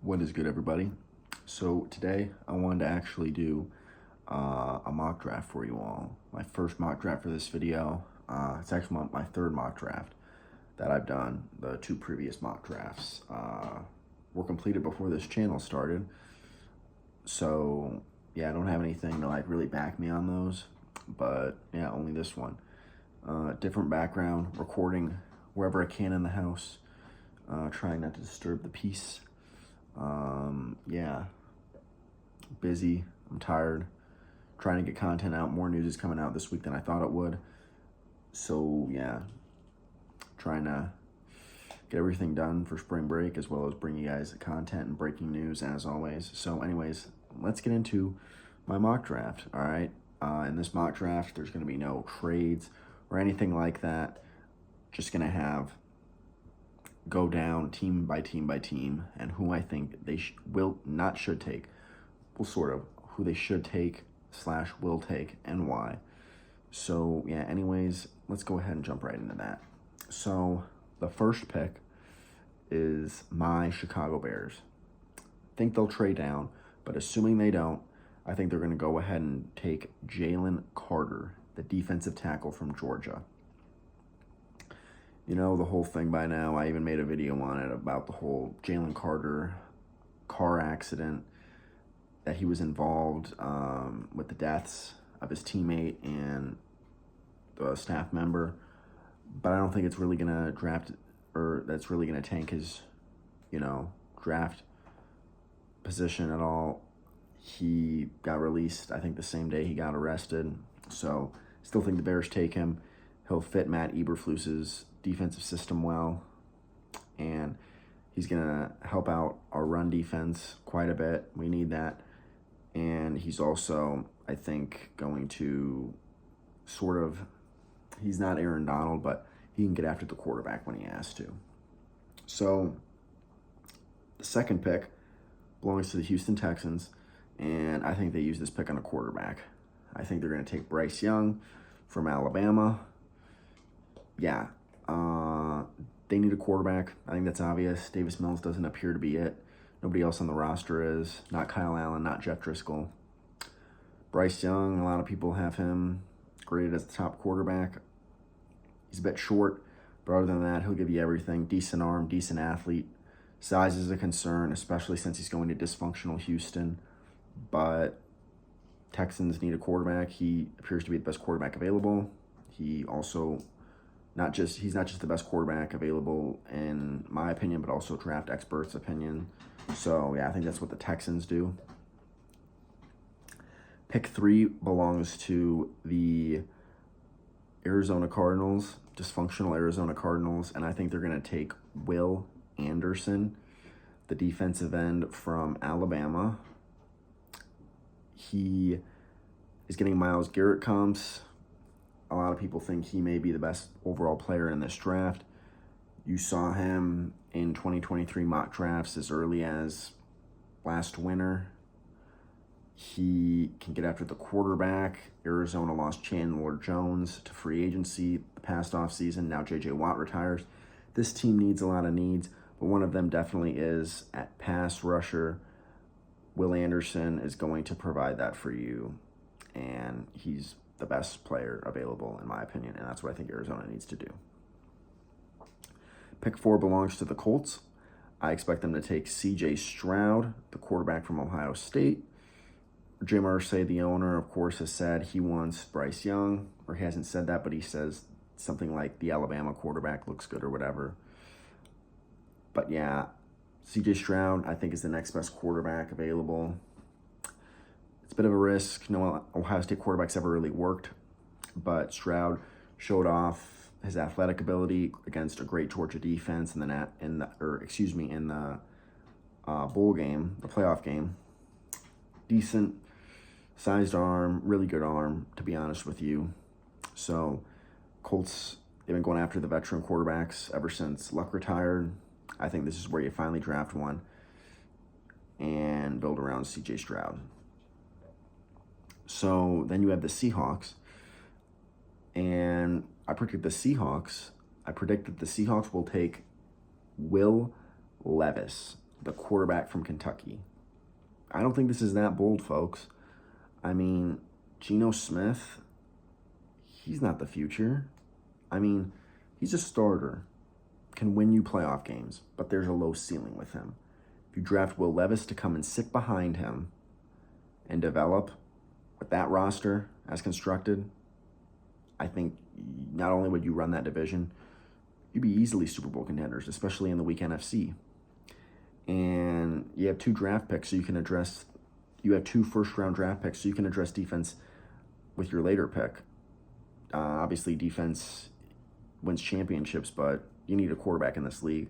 What is good, everybody? So today I wanted to actually do a mock draft for you all. My first mock draft for this video. It's actually my third mock draft that I've done. The two previous mock drafts were completed before this channel started. So yeah, I don't have anything to like really back me on those, but yeah, only this one. Different background, recording wherever I can in the house, trying not to disturb the peace. Yeah, busy, I'm tired, trying to get content out. More news is coming out this week than I thought it would. So yeah, trying to get everything done for spring break, as well as bring you guys content and breaking news as always. So anyways, let's get into my mock draft. All right, in this mock draft, there's going to be no trades or anything like that. Just going to have go down team by team by team, and who I think they should take. Well, sort of who they should take / will take and why. So yeah, anyways, let's go ahead and jump right into that. So the first pick is my Chicago Bears. Think they'll trade down, but assuming they don't, I think they're going to go ahead and take Jalen Carter, the defensive tackle from Georgia. You know the whole thing by now. I even made a video on it about the whole Jalen Carter car accident, that he was involved with the deaths of his teammate and the staff member. But I don't think it's really going to that's really going to tank his, draft position at all. He got released, I think, the same day he got arrested. So still think the Bears take him. He'll fit Matt Eberflus's defensive system well, and he's going to help out our run defense quite a bit. We need that. And he's also, I think, going to he's not Aaron Donald, but he can get after the quarterback when he has to. So the second pick belongs to the Houston Texans, and I think they use this pick on a quarterback. I think they're going to take Bryce Young from Alabama. Yeah, they need a quarterback. I think that's obvious. Davis Mills doesn't appear to be it. Nobody else on the roster is. Not Kyle Allen, not Jeff Driscoll. Bryce Young, a lot of people have him graded as the top quarterback. He's a bit short, but other than that, he'll give you everything. Decent arm, decent athlete. Size is a concern, especially since he's going to dysfunctional Houston. But Texans need a quarterback. He appears to be the best quarterback available. He also he's not just the best quarterback available in my opinion, but also draft experts' opinion. So yeah, I think that's what the Texans do. Pick 3 belongs to the Arizona Cardinals, dysfunctional Arizona Cardinals, and I think they're going to take Will Anderson, the defensive end from Alabama. He is getting Myles Garrett comps. A lot of people think he may be the best overall player in this draft. You saw him in 2023 mock drafts as early as last winter. He can get after the quarterback. Arizona lost Chandler Jones to free agency the past offseason. Now J.J. Watt retires. This team needs a lot of needs, but one of them definitely is at pass rusher. Will Anderson is going to provide that for you, and he's the best player available, in my opinion, and that's what I think Arizona needs to do. Pick 4 belongs to the Colts. I expect them to take C.J. Stroud, the quarterback from Ohio State. Jim Irsay, the owner, of course, has said he wants Bryce Young, or he hasn't said that, but he says something like the Alabama quarterback looks good or whatever. But yeah, C.J. Stroud, I think, is the next best quarterback available. It's a bit of a risk. No Ohio State quarterback's ever really worked, but Stroud showed off his athletic ability against a great Georgia defense in the bowl game, the playoff game. Decent sized arm, really good arm, to be honest with you. So Colts, they've been going after the veteran quarterbacks ever since Luck retired. I think this is where you finally draft one and build around C.J. Stroud. So then you have the Seahawks, and I predicted the Seahawks will take Will Levis, the quarterback from Kentucky. I don't think this is that bold, folks. I mean, Geno Smith, he's not the future. I mean, he's a starter, can win you playoff games, but there's a low ceiling with him. If you draft Will Levis to come and sit behind him and develop with that roster as constructed, I think not only would you run that division, you'd be easily Super Bowl contenders, especially in the weak NFC. And you have 2 draft picks, so you can address. You have 2 first-round draft picks, so you can address defense with your later pick. Obviously, defense wins championships, but you need a quarterback in this league.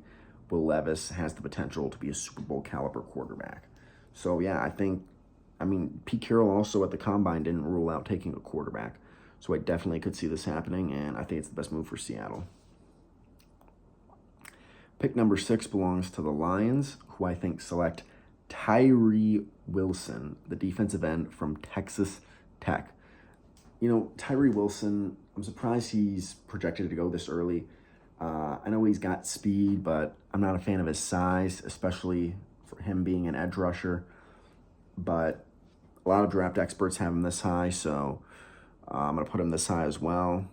Will Levis has the potential to be a Super Bowl caliber quarterback. So yeah, Pete Carroll also at the Combine didn't rule out taking a quarterback. So I definitely could see this happening, and I think it's the best move for Seattle. Pick number 6 belongs to the Lions, who I think select Tyree Wilson, the defensive end from Texas Tech. You know, Tyree Wilson, I'm surprised he's projected to go this early. I know he's got speed, but I'm not a fan of his size, especially for him being an edge rusher. But a lot of draft experts have him this high, so I'm going to put him this high as well.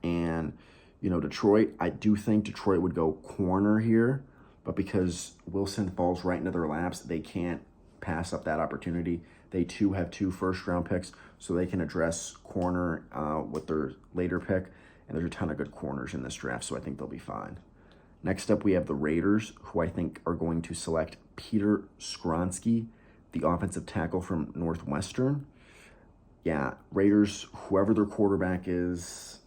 And, you know, Detroit, I do think Detroit would go corner here, but because Wilson falls right into their laps, they can't pass up that opportunity. They too have 2 first-round picks, so they can address corner with their later pick. And there's a ton of good corners in this draft, so I think they'll be fine. Next up, we have the Raiders, who I think are going to select Peter Skoronski, the offensive tackle from Northwestern. Yeah, Raiders, whoever their quarterback is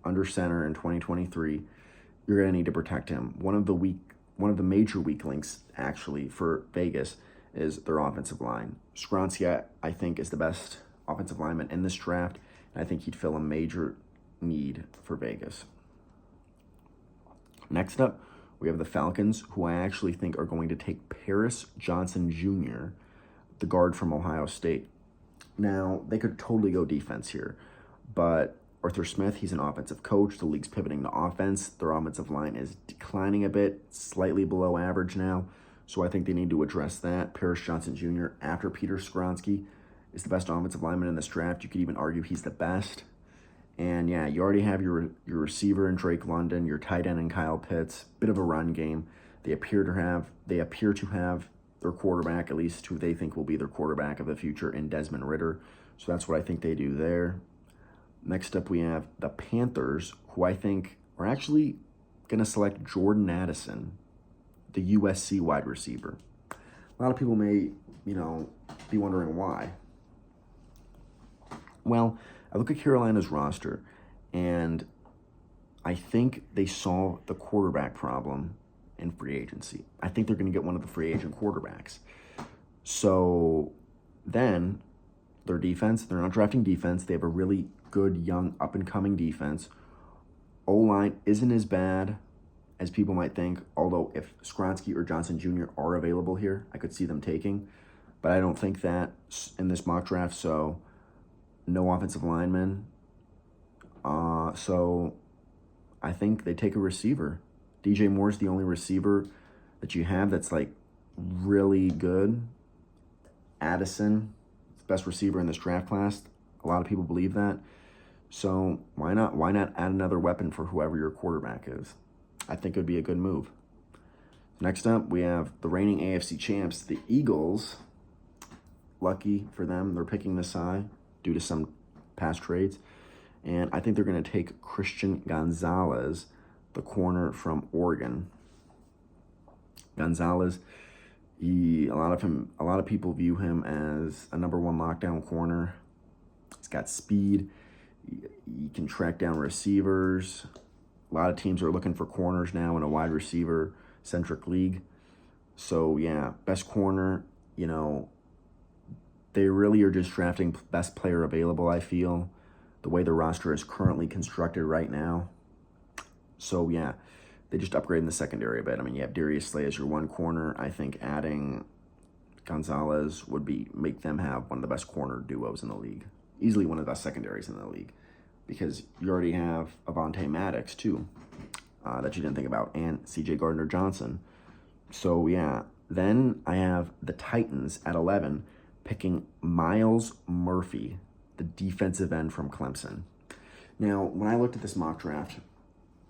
under center in 2023, you're going to need to protect him. One of the major weak links, actually, for Vegas is their offensive line. Skoronski, I think, is the best offensive lineman in this draft, and I think he'd fill a major need for Vegas. Next up, we have the Falcons, who I actually think are going to take Paris Johnson Jr., the guard from Ohio State. Now, they could totally go defense here, but Arthur Smith, he's an offensive coach. The league's pivoting to offense. Their offensive line is declining a bit, slightly below average now, so I think they need to address that. Paris Johnson Jr., after Peter Skoronski, is the best offensive lineman in this draft. You could even argue he's the best. And yeah, you already have your receiver in Drake London, your tight end in Kyle Pitts, bit of a run game. They appear to have their quarterback, at least who they think will be their quarterback of the future, in Desmond Ridder. So that's what I think they do there. Next up, we have the Panthers, who I think are actually going to select Jordan Addison, the USC wide receiver. A lot of people may, be wondering why. Well, I look at Carolina's roster, and I think they solved the quarterback problem in free agency. I think they're going to get one of the free agent quarterbacks. So then their defense, they're not drafting defense. They have a really good, young, up-and-coming defense. O-line isn't as bad as people might think, although if Skoronski or Johnson Jr. are available here, I could see them taking. But I don't think that in this mock draft, so no offensive linemen. So I think they take a receiver. DJ Moore's the only receiver that you have that's like really good. Addison, best receiver in this draft class. A lot of people believe that. So why not add another weapon for whoever your quarterback is? I think it would be a good move. Next up, we have the reigning AFC champs, the Eagles. Lucky for them, they're picking this high due to some past trades. And I think they're going to take Christian Gonzalez, the corner from Oregon. Gonzalez, a lot of people view him as a number 1 lockdown corner. He's got speed. He can track down receivers. A lot of teams are looking for corners now in a wide receiver-centric league. So, yeah, best corner, they really are just drafting best player available, I feel, the way the roster is currently constructed right now. So, yeah, they just upgraded the secondary a bit. I mean, you have Darius Slay as your 1 corner. I think adding Gonzalez would make them have one of the best corner duos in the league. Easily one of the best secondaries in the league. Because you already have Avonte Maddox, too, that you didn't think about, and C.J. Gardner-Johnson. So, yeah, Then I have the Titans at 11 picking Myles Murphy, the defensive end from Clemson. Now, when I looked at this mock draft,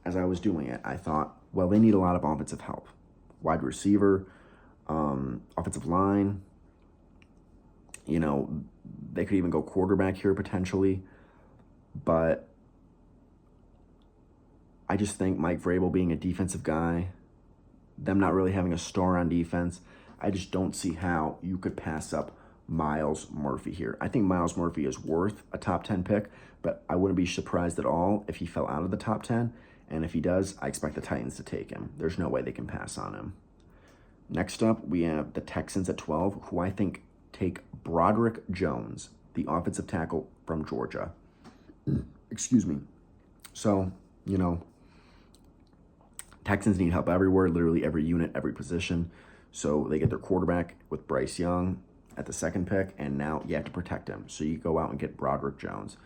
as I was doing it, I thought, well, they need a lot of offensive help. Wide receiver, offensive line, you know, they could even go quarterback here potentially. But I just think Mike Vrabel being a defensive guy, them not really having a star on defense, I just don't see how you could pass up Myles Murphy here. I think Myles Murphy is worth a top 10 pick, but I wouldn't be surprised at all if he fell out of the top 10. And if he does, I expect the Titans to take him. There's no way they can pass on him. Next up, we have the Texans at 12, who I think take Broderick Jones, the offensive tackle from Georgia. Excuse me. So, you know, Texans need help everywhere, literally every unit, every position. So they get their quarterback with Bryce Young at the second pick, and now you have to protect him. So you go out and get Broderick Jones,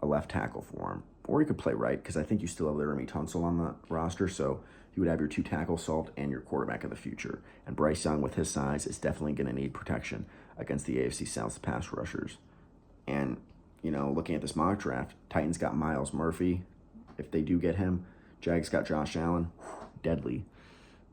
a left tackle for him. Or you could play right, because I think you still have Laramie Tunsil on the roster, so you would have your two tackles solved and your quarterback of the future. And Bryce Young, with his size, is definitely going to need protection against the AFC South pass rushers. And, you know, looking at this mock draft, Titans got Myles Murphy. If they do get him, Jags got Josh Allen. Deadly.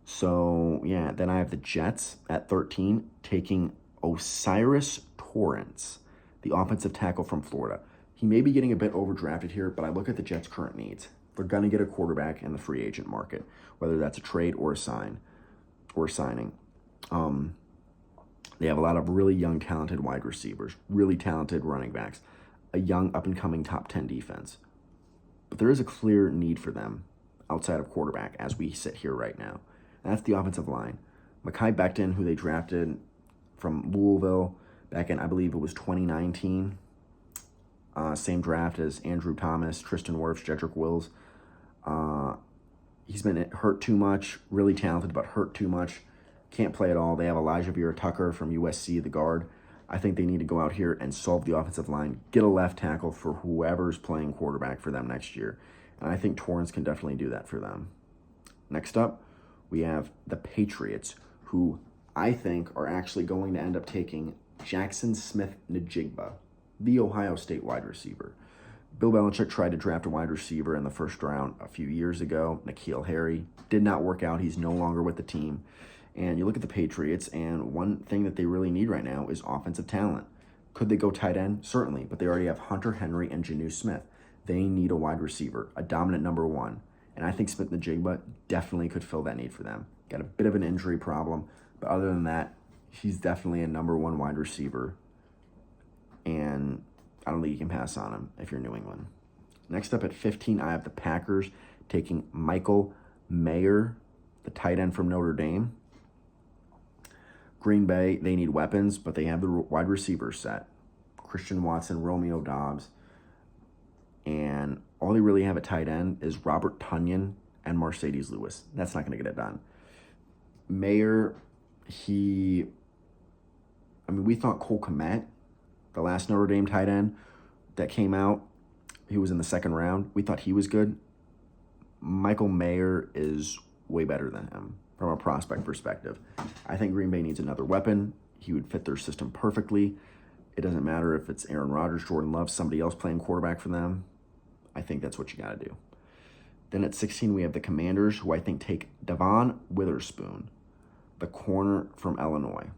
So, yeah, then I have the Jets at 13 taking O'Cyrus Torrence, the offensive tackle from Florida. He may be getting a bit overdrafted here, but I look at the Jets' current needs. They're going to get a quarterback in the free agent market, whether that's a trade or a signing. They have a lot of really young, talented wide receivers, really talented running backs, a young, up-and-coming top 10 defense. But there is a clear need for them outside of quarterback as we sit here right now. And that's the offensive line. Mekhi Becton, who they drafted from Louisville back in, I believe it was 2019. Same draft as Andrew Thomas, Tristan Wirfs, Jedrick Wills. He's been hurt too much, really talented, but hurt too much. Can't play at all. They have Elijah Vera Tucker from USC, the guard. I think they need to go out here and solve the offensive line, get a left tackle for whoever's playing quarterback for them next year. And I think Torrance can definitely do that for them. Next up, we have the Patriots, who I think are actually going to end up taking Jackson Smith-Njigba, the Ohio State wide receiver. Bill Belichick tried to draft a wide receiver in the first round a few years ago, N'Keal Harry. Did not work out. He's no longer with the team. And you look at the Patriots, and one thing that they really need right now is offensive talent. Could they go tight end? Certainly, but they already have Hunter Henry and Jonnu Smith. They need a wide receiver, a dominant number one. And I think Smith-Njigba definitely could fill that need for them. Got a bit of an injury problem, but other than that, he's definitely a number one wide receiver. And I don't think you can pass on him if you're New England. Next up at 15, I have the Packers taking Michael Mayer, the tight end from Notre Dame. Green Bay, they need weapons, but they have the wide receivers set. Christian Watson, Romeo Doubs. And all they really have at tight end is Robert Tonyan and Mercedes Lewis. That's not going to get it done. Mayer, we thought Cole Kmet, the last Notre Dame tight end that came out, he was in the second round. We thought he was good. Michael Mayer is way better than him from a prospect perspective. I think Green Bay needs another weapon. He would fit their system perfectly. It doesn't matter if it's Aaron Rodgers, Jordan Love, somebody else playing quarterback for them. I think that's what you got to do. Then at 16, we have the Commanders, who I think take Devon Witherspoon, the corner from Illinois.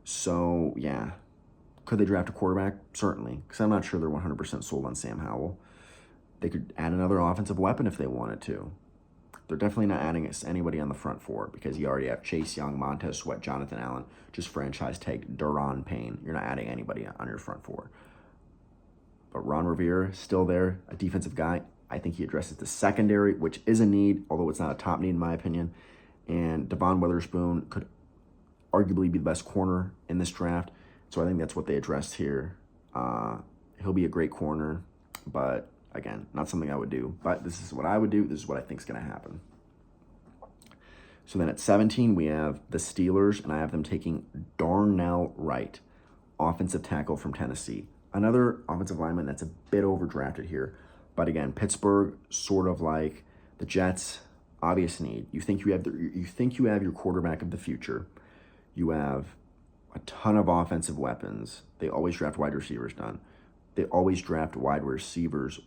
So, yeah. Could they draft a quarterback? Certainly, because I'm not sure they're 100% sold on Sam Howell. They could add another offensive weapon if they wanted to. They're definitely not adding anybody on the front four because you already have Chase Young, Montez Sweat, Jonathan Allen, just franchise tag Daron Payne. You're not adding anybody on your front four. But Ron Rivera, still there, a defensive guy. I think he addresses the secondary, which is a need, although it's not a top need in my opinion. And Devon Witherspoon could arguably be the best corner in this draft. So I think that's what they addressed here. He'll be a great corner, but again, not something I would do. But this is what I would do. This is what I think is going to happen. So then at 17, we have the Steelers, and I have them taking Darnell Wright, offensive tackle from Tennessee. Another offensive lineman that's a bit overdrafted here. But again, Pittsburgh, sort of like the Jets, obvious need. You think you have your quarterback of the future. You have a ton of offensive weapons. They always draft wide receivers done. They always draft wide receivers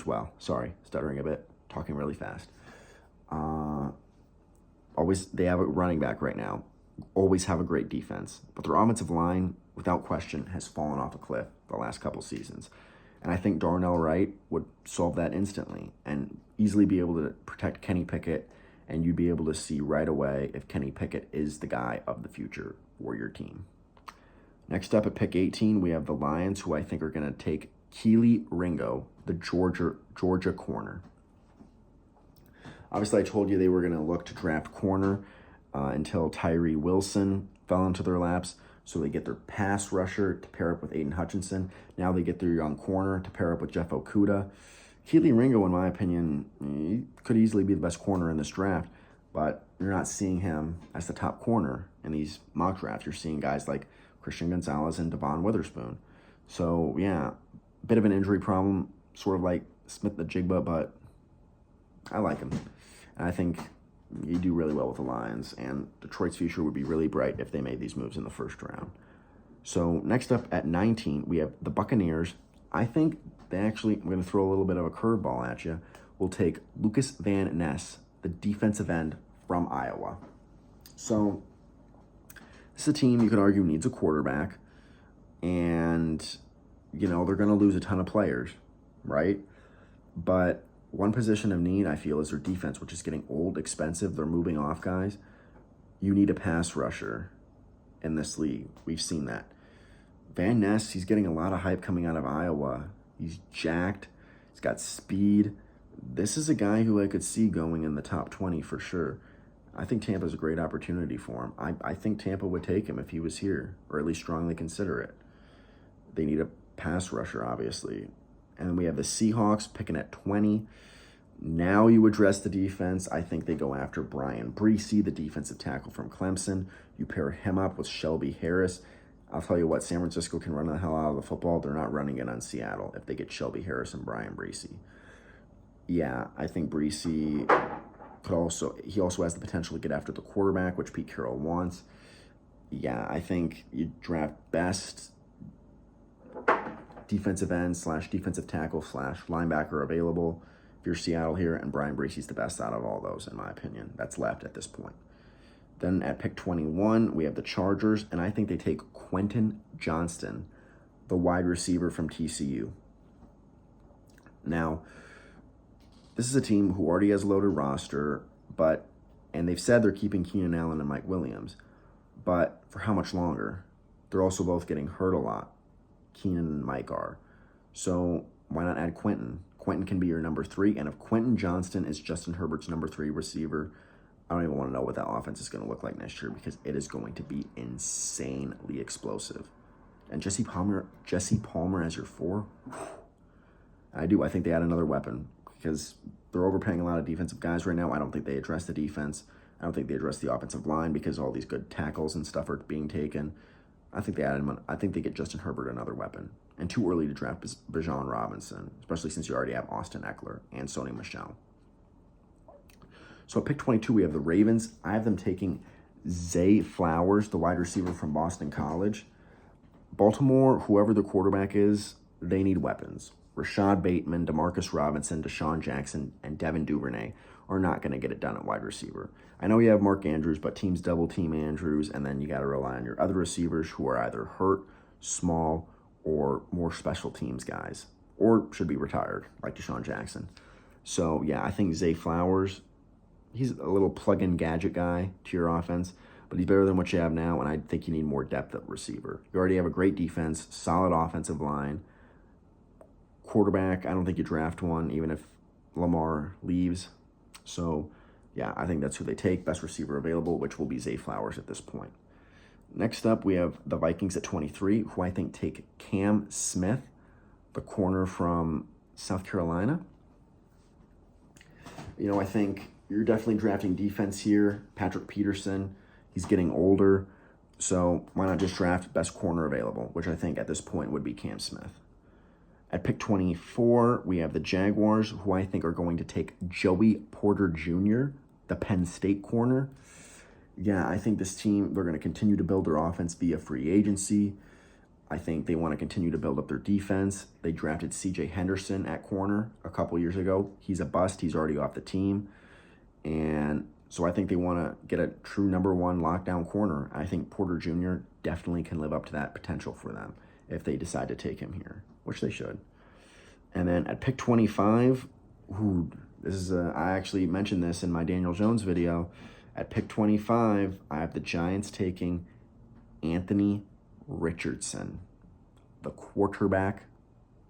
well. Sorry, stuttering a bit, talking really fast. Always, they have a running back right now. Always have a great defense. But their offensive line, without question, has fallen off a cliff the last couple seasons. And I think Darnell Wright would solve that instantly and easily be able to protect Kenny Pickett, and you'd be able to see right away if Kenny Pickett is the guy of the future for your team. Next up at pick 18, we have the Lions, who I think are going to take Kelee Ringo, the Georgia corner. Obviously, I told you they were going to look to draft corner until Tyree Wilson fell into their laps. So they get their pass rusher to pair up with Aiden Hutchinson. Now they get their young corner to pair up with Jeff Okudah. Kelee Ringo, in my opinion, he could easily be the best corner in this draft, but you're not seeing him as the top corner in these mock drafts. You're seeing guys like Christian Gonzalez and Devon Witherspoon. So, yeah, bit of an injury problem, sort of like Smith-Njigba, but I like him. And I think you do really well with the Lions, and Detroit's future would be really bright if they made these moves in the first round. So next up at 19, we have the Buccaneers. I think they actually, I'm going to throw a little bit of a curveball at you, will take Lucas Van Ness, the defensive end from Iowa. So this is a team you could argue needs a quarterback, and, you know, they're going to lose a ton of players, right? But one position of need, I feel, is their defense, which is getting old, expensive. They're moving off guys. You need a pass rusher in this league. We've seen that. Van Ness, he's getting a lot of hype coming out of Iowa. He's jacked. He's got speed. This is a guy who I could see going in the top 20 for sure. I think Tampa's a great opportunity for him. I think Tampa would take him if he was here, or at least strongly consider it. They need a pass rusher, obviously. And then we have the Seahawks picking at 20. Now you address the defense. I think they go after Brian Bresee, the defensive tackle from Clemson. You pair him up with Shelby Harris. I'll tell you what, San Francisco can run the hell out of the football. They're not running it on Seattle if they get Shelby Harris and Brian Bresee. Yeah, I think Bresee also has the potential to get after the quarterback, which Pete Carroll wants. Yeah, I think you draft best defensive end / defensive tackle / linebacker available if you're Seattle here, and Brian Bresee's the best out of all those, in my opinion, that's left at this point. Then at pick 21, we have the Chargers, and I think they take Quentin Johnston, the wide receiver from TCU. Now, this is a team who already has a loaded roster, and they've said they're keeping Keenan Allen and Mike Williams, but for how much longer? They're also both getting hurt a lot. Keenan and Mike are. So why not add Quentin? Quentin can be your number 3, and if Quentin Johnston is Justin Herbert's number 3 receiver, I don't even want to know what that offense is going to look like next year, because it is going to be insanely explosive. And Jesse Palmer as your 4? I think they add another weapon, because they're overpaying a lot of defensive guys right now. I don't think they address the defense. I don't think they address the offensive line, because all these good tackles and stuff are being taken. I think they get Justin Herbert another weapon. And too early to draft Bijan Robinson, especially since you already have Austin Eckler and Sony Michel. So at pick 22, we have the Ravens. I have them taking Zay Flowers, the wide receiver from Boston College. Baltimore, whoever the quarterback is, they need weapons. Rashad Bateman, Demarcus Robinson, Deshaun Jackson, and Devin Duvernay are not going to get it done at wide receiver. I know you have Mark Andrews, but teams double team Andrews, and then you got to rely on your other receivers who are either hurt, small, or more special teams guys, or should be retired, like Deshaun Jackson. So, yeah, I think Zay Flowers, he's a little plug-in gadget guy to your offense, but he's better than what you have now, and I think you need more depth at receiver. You already have a great defense, solid offensive line. Quarterback, I don't think you draft one, even if Lamar leaves. So, yeah, I think that's who they take. Best receiver available, which will be Zay Flowers at this point. Next up, we have the Vikings at 23, who I think take Cam Smith, the corner from South Carolina. You know, I think you're definitely drafting defense here. Patrick Peterson, he's getting older. So why not just draft best corner available, which I think at this point would be Cam Smith. At pick 24, we have the Jaguars, who I think are going to take Joey Porter Jr., the Penn State corner. Yeah, I think this team, they're going to continue to build their offense via free agency. I think they want to continue to build up their defense. They drafted CJ Henderson at corner a couple years ago. He's a bust. He's already off the team. And so I think they want to get a true number one lockdown corner. I think Porter Jr. definitely can live up to that potential for them if they decide to take him here, which they should. And then at pick 25, I actually mentioned this in my Daniel Jones video. At pick 25, I have the Giants taking Anthony Richardson, the quarterback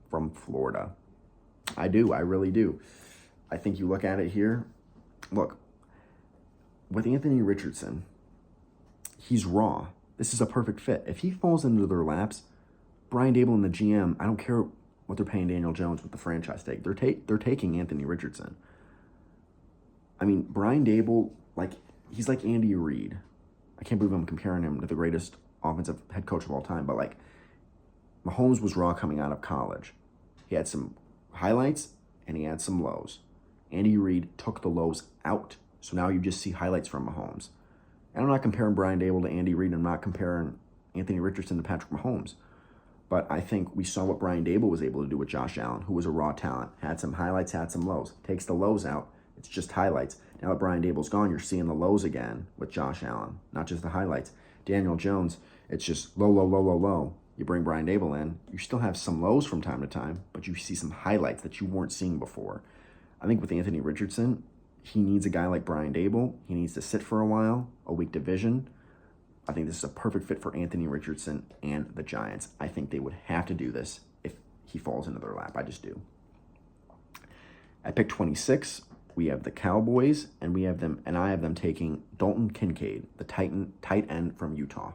from Florida. I really do. I think you look at it here. Look, with Anthony Richardson, he's raw. This is a perfect fit. If he falls into their laps, Brian Daboll and the GM, I don't care what they're paying Daniel Jones with the franchise tag. They're taking Anthony Richardson. I mean, Brian Daboll, he's like Andy Reid. I can't believe I'm comparing him to the greatest offensive head coach of all time, but Mahomes was raw coming out of college. He had some highlights and he had some lows. Andy Reid took the lows out, so now you just see highlights from Mahomes. And I'm not comparing Brian Daboll to Andy Reid. I'm not comparing Anthony Richardson to Patrick Mahomes. But I think we saw what Brian Daboll was able to do with Josh Allen, who was a raw talent. Had some highlights, had some lows. Takes the lows out. It's just highlights. Now that Brian Daboll's gone, you're seeing the lows again with Josh Allen, not just the highlights. Daniel Jones, it's just low, low, low, low, low. You bring Brian Daboll in, you still have some lows from time to time, but you see some highlights that you weren't seeing before. I think with Anthony Richardson, he needs a guy like Brian Daboll. He needs to sit for a while, a weak division. I think this is a perfect fit for Anthony Richardson and the Giants. I think they would have to do this if he falls into their lap. I just do. At pick 26, we have the Cowboys, and I have them taking Dalton Kincaid, the tight end from Utah.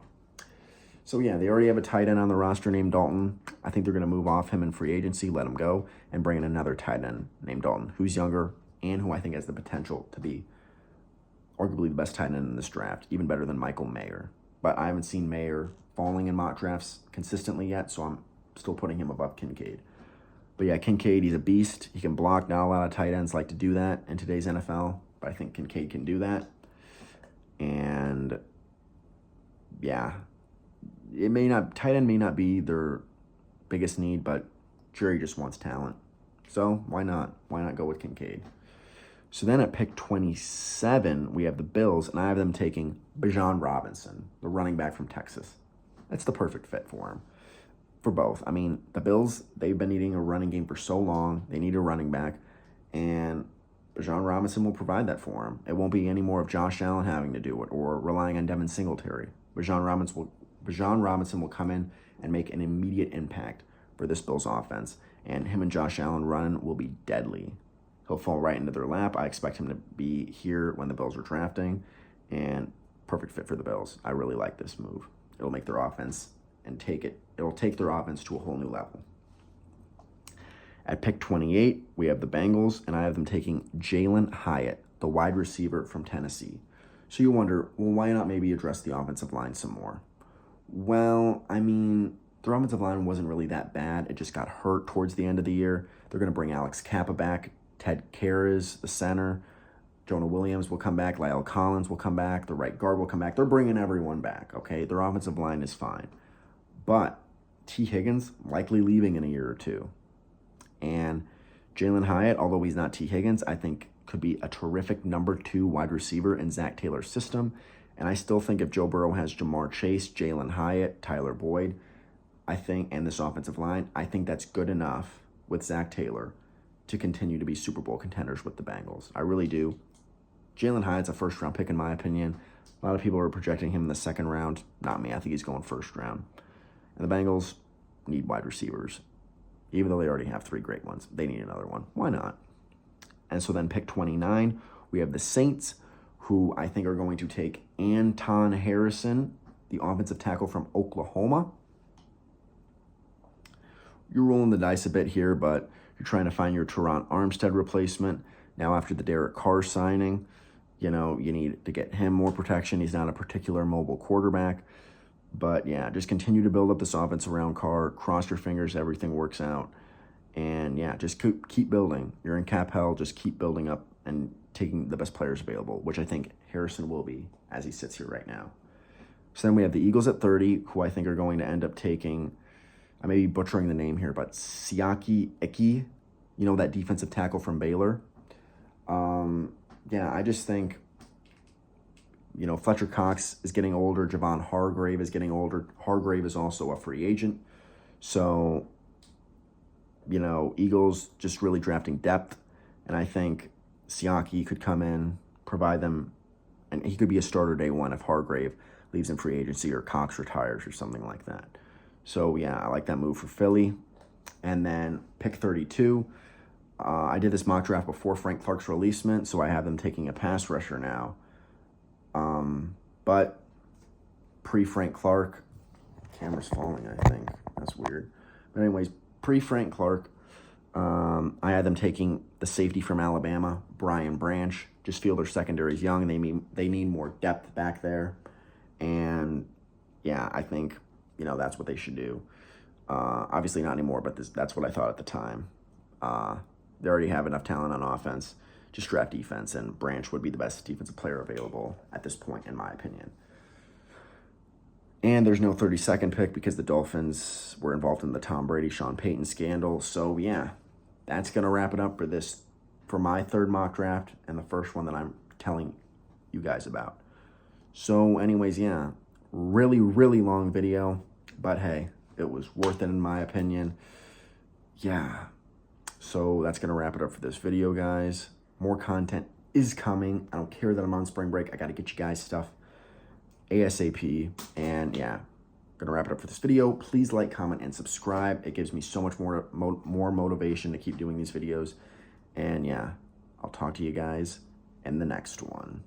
So yeah, they already have a tight end on the roster named Dalton. I think they're going to move off him in free agency, let him go, and bring in another tight end named Dalton, who's younger and who I think has the potential to be arguably the best tight end in this draft, even better than Michael Mayer. But I haven't seen Mayer falling in mock drafts consistently yet, so I'm still putting him above Kincaid. But yeah, Kincaid, he's a beast. He can block. Not a lot of tight ends like to do that in today's NFL, but I think Kincaid can do that. And yeah, tight end may not be their biggest need, but Jerry just wants talent. So why not? Why not go with Kincaid? So then at pick 27, we have the Bills, and I have them taking Bijan Robinson, the running back from Texas. That's the perfect fit for him, for both. I mean, the Bills, they've been needing a running game for so long. They need a running back, and Bijan Robinson will provide that for him. It won't be any more of Josh Allen having to do it or relying on Devin Singletary. Bijan Robinson will come in and make an immediate impact for this Bills offense, and him and Josh Allen run will be deadly. He'll fall right into their lap. I expect him to be here when the Bills are drafting, and perfect fit for the Bills. I really like this move. It'll make their offense it'll take their offense to a whole new level. At pick 28, we have the Bengals, and I have them taking Jalen Hyatt, the wide receiver from Tennessee. So you wonder, well, why not maybe address the offensive line some more? Well, I mean, their offensive line wasn't really that bad. It just got hurt towards the end of the year. They're going to bring Alex Kappa back. Ted Karras, the center. Jonah Williams will come back. Lyle Collins will come back. The right guard will come back. They're bringing everyone back, okay? Their offensive line is fine. But T. Higgins likely leaving in a year or two. And Jalen Hyatt, although he's not T. Higgins, I think could be a terrific number 2 wide receiver in Zach Taylor's system. And I still think if Joe Burrow has Jamar Chase, Jalen Hyatt, Tyler Boyd, and this offensive line, I think that's good enough with Zach Taylor to continue to be Super Bowl contenders with the Bengals. I really do. Jalen Hyatt's a first-round pick in my opinion. A lot of people are projecting him in the second round. Not me. I think he's going first round. And the Bengals need wide receivers. Even though they already have 3 great ones, they need another one. Why not? And so then pick 29, we have the Saints, who I think are going to take Anton Harrison, the offensive tackle from Oklahoma. You're rolling the dice a bit here, but you're trying to find your Teron Armstead replacement. Now after the Derek Carr signing, you need to get him more protection. He's not a particular mobile quarterback. But yeah, just continue to build up this offense around Carr. Cross your fingers, everything works out. And yeah, just keep building. You're in cap hell, just keep building up and taking the best players available, which I think Harrison will be as he sits here right now. So then we have the Eagles at 30, who I think are going to end up taking, I may be butchering the name here, but Siaki Eki, you know, that defensive tackle from Baylor. Yeah, I just think, you know, Fletcher Cox is getting older. Javon Hargrave is getting older. Hargrave is also a free agent. So, you know, Eagles just really drafting depth. And I think Siaki could come in, provide them, and he could be a starter day one if Hargrave leaves in free agency or Cox retires or something like that. So, yeah, I like that move for Philly. And then pick 32. I did this mock draft before Frank Clark's releasement, so I have them taking a pass rusher now. But pre-Frank Clark, camera's falling, I think. That's weird. But anyways, pre-Frank Clark, I had them taking the safety from Alabama, Brian Branch. Just feel their secondary is young. They need more depth back there. And, yeah, I think, you know, that's what they should do. Obviously not anymore, but that's what I thought at the time. They already have enough talent on offense. Just draft defense, and Branch would be the best defensive player available at this point, in my opinion. And there's no 32nd pick because the Dolphins were involved in the Tom Brady, Sean Payton scandal. So, yeah, that's going to wrap it up for my third mock draft and the first one that I'm telling you guys about. So, anyways, yeah, really, really long video, but hey, it was worth it in my opinion. Yeah, so that's going to wrap it up for this video, guys. More content is coming. I don't care that I'm on spring break. I got to get you guys stuff ASAP. And yeah, gonna wrap it up for this video. Please like, comment, and subscribe. It gives me so much more motivation to keep doing these videos. And yeah, I'll talk to you guys in the next one.